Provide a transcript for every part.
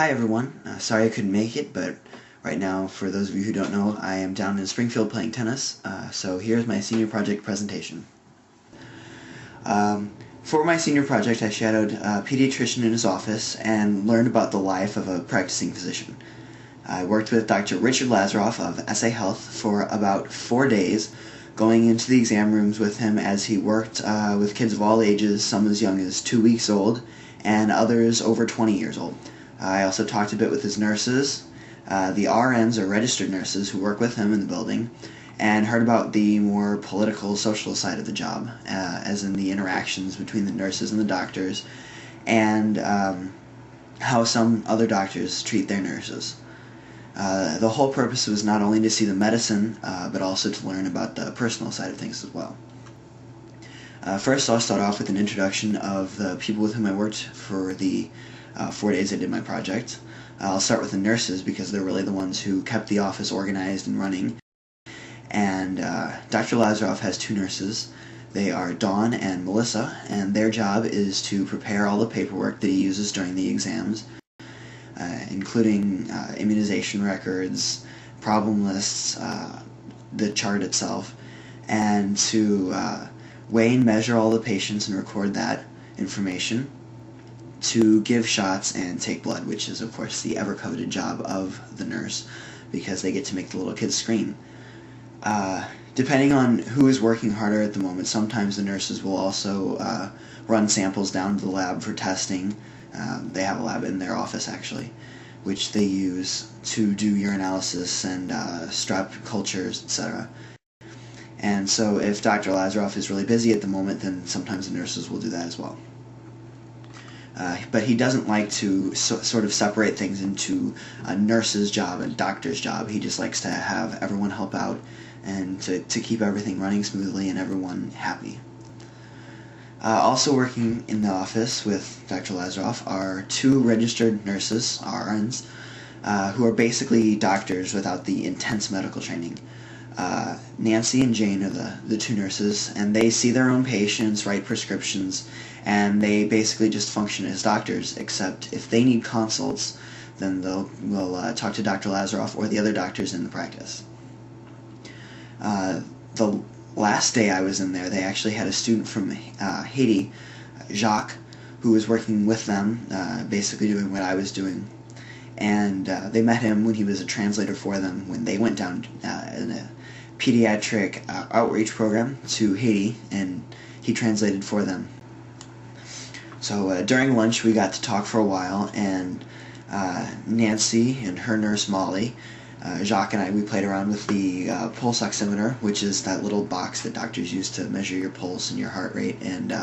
Hi everyone, sorry I couldn't make it, but right now, for those of you who don't know, I am down in Springfield playing tennis, so here's my senior project presentation. For my senior project, I shadowed a pediatrician in his office and learned about the life of a practicing physician. I worked with Dr. Richard Lazaroff of SA Health for about 4 days, going into the exam rooms with him as he worked with kids of all ages, some as young as 2 weeks old, and others over 20 years old. I also talked a bit with his nurses, the RNs or registered nurses who work with him in the building, and heard about the more political, social side of the job, as in the interactions between the nurses and the doctors, and how some other doctors treat their nurses. The whole purpose was not only to see the medicine, but also to learn about the personal side of things as well. First, I'll start off with an introduction of the people with whom I worked for the 4 days I did my project. I'll start with the nurses because they're really the ones who kept the office organized and running. And Dr. Lazaroff has 2 nurses. They are Dawn and Melissa, and their job is to prepare all the paperwork that he uses during the exams, including immunization records, problem lists, the chart itself, and to weigh and measure all the patients and record that information, to give shots and take blood, which is of course the ever-coveted job of the nurse because they get to make the little kids scream. Depending on who is working harder at the moment, sometimes the nurses will also run samples down to the lab for testing. They have a lab in their office actually, which they use to do urinalysis and strep cultures, etc. And so if Dr. Lazaroff is really busy at the moment, then sometimes the nurses will do that as well. But he doesn't like to sort of separate things into a nurse's job and a doctor's job. He just likes to have everyone help out and to keep everything running smoothly and everyone happy. Also working in the office with Dr. Lazaroff are 2 registered nurses, RNs, who are basically doctors without the intense medical training. Nancy and Jane are the 2 nurses, and they see their own patients, write prescriptions, and they basically just function as doctors, except if they need consults, then we'll talk to Dr. Lazaroff or the other doctors in the practice. The last day I was in there, they actually had a student from Haiti, Jacques, who was working with them, basically doing what I was doing. And they met him when he was a translator for them when they went down in a pediatric outreach program to Haiti, and he translated for them. So during lunch we got to talk for a while, and Nancy and her nurse Molly, Jacques and I, we played around with the pulse oximeter, which is that little box that doctors use to measure your pulse and your heart rate and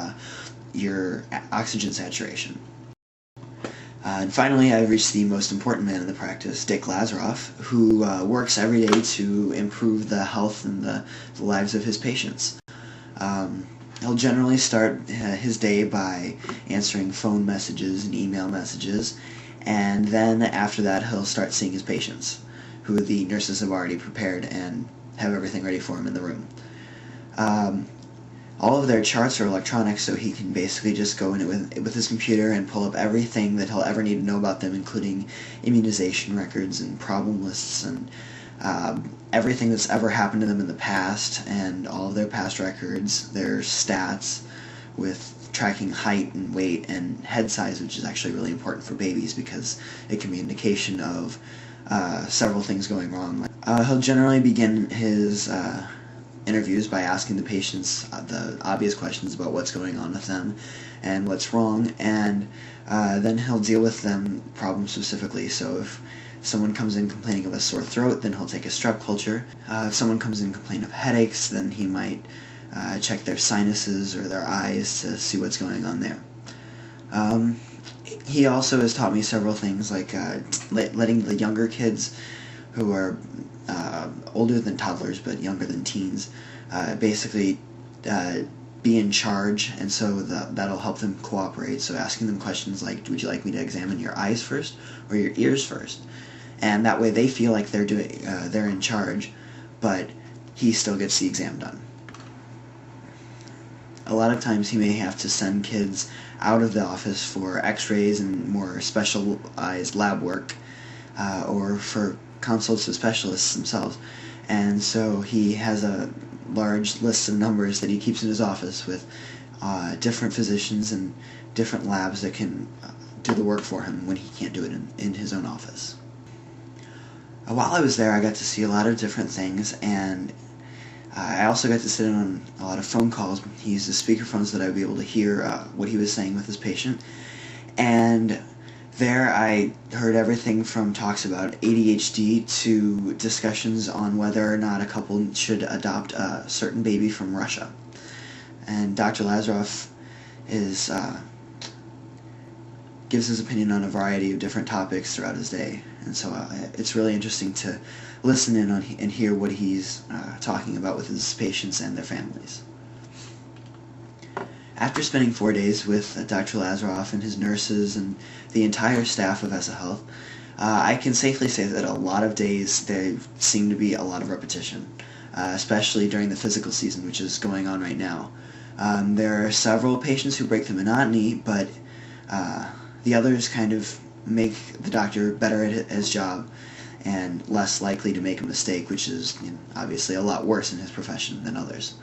your oxygen saturation. And finally, I reached the most important man in the practice, Dick Lazaroff, who works every day to improve the health and the lives of his patients. He'll generally start his day by answering phone messages and email messages, and then after that he'll start seeing his patients, who the nurses have already prepared and have everything ready for him in the room. All of their charts are electronic, so he can basically just go in with his computer and pull up everything that he'll ever need to know about them, including immunization records and problem lists and everything that's ever happened to them in the past, and all of their past records, their stats, with tracking height and weight and head size, which is actually really important for babies because it can be an indication of several things going wrong. He'll generally begin his interviews by asking the patients the obvious questions about what's going on with them and what's wrong, and then he'll deal with them problem specifically. So if someone comes in complaining of a sore throat, then he'll take a strep culture. If someone comes in complaining of headaches, then he might check their sinuses or their eyes to see what's going on there. He also has taught me several things, like letting the younger kids who are older than toddlers but younger than teens basically be in charge, and so that'll help them cooperate. So asking them questions like, would you like me to examine your eyes first or your ears first? And that way they feel like they're in charge, but he still gets the exam done. a lot of times he may have to send kids out of the office for x-rays and more specialized lab work, or for consults with specialists themselves. And so he has a large list of numbers that he keeps in his office with different physicians and different labs that can do the work for him when he can't do it in his own office. While I was there, I got to see a lot of different things, and I also got to sit in on a lot of phone calls. He used the speakerphones that I would be able to hear what he was saying with his patient. And there I heard everything from talks about ADHD to discussions on whether or not a couple should adopt a certain baby from Russia. And Dr. Lazaroff gives his opinion on a variety of different topics throughout his day. And so it's really interesting to listen in on and hear what he's talking about with his patients and their families. After spending 4 days with Dr. Lazaroff and his nurses and the entire staff of ESSA Health, I can safely say that a lot of days there seem to be a lot of repetition, especially during the physical season, which is going on right now. There are several patients who break the monotony, but the others kind of make the doctor better at his job and less likely to make a mistake, which is obviously a lot worse in his profession than others.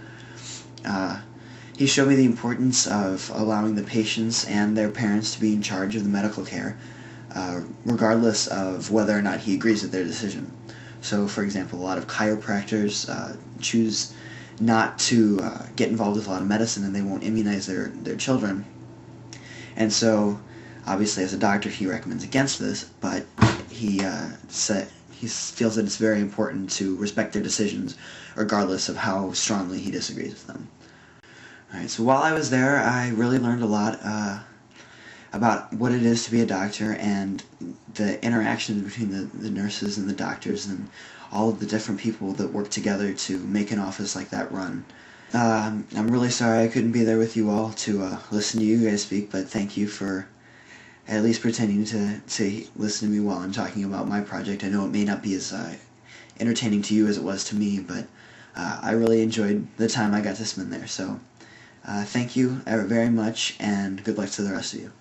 He showed me the importance of allowing the patients and their parents to be in charge of the medical care, regardless of whether or not he agrees with their decision. So, for example, a lot of chiropractors choose not to get involved with a lot of medicine, and they won't immunize their children. And so, obviously, as a doctor, he recommends against this, but he feels that it's very important to respect their decisions, regardless of how strongly he disagrees with them. Alright, so while I was there, I really learned a lot about what it is to be a doctor and the interaction between the nurses and the doctors and all of the different people that work together to make an office like that run. I'm really sorry I couldn't be there with you all to listen to you guys speak, but thank you for at least pretending to listen to me while I'm talking about my project. I know it may not be as entertaining to you as it was to me, but I really enjoyed the time I got to spend there. So thank you very much, and good luck to the rest of you.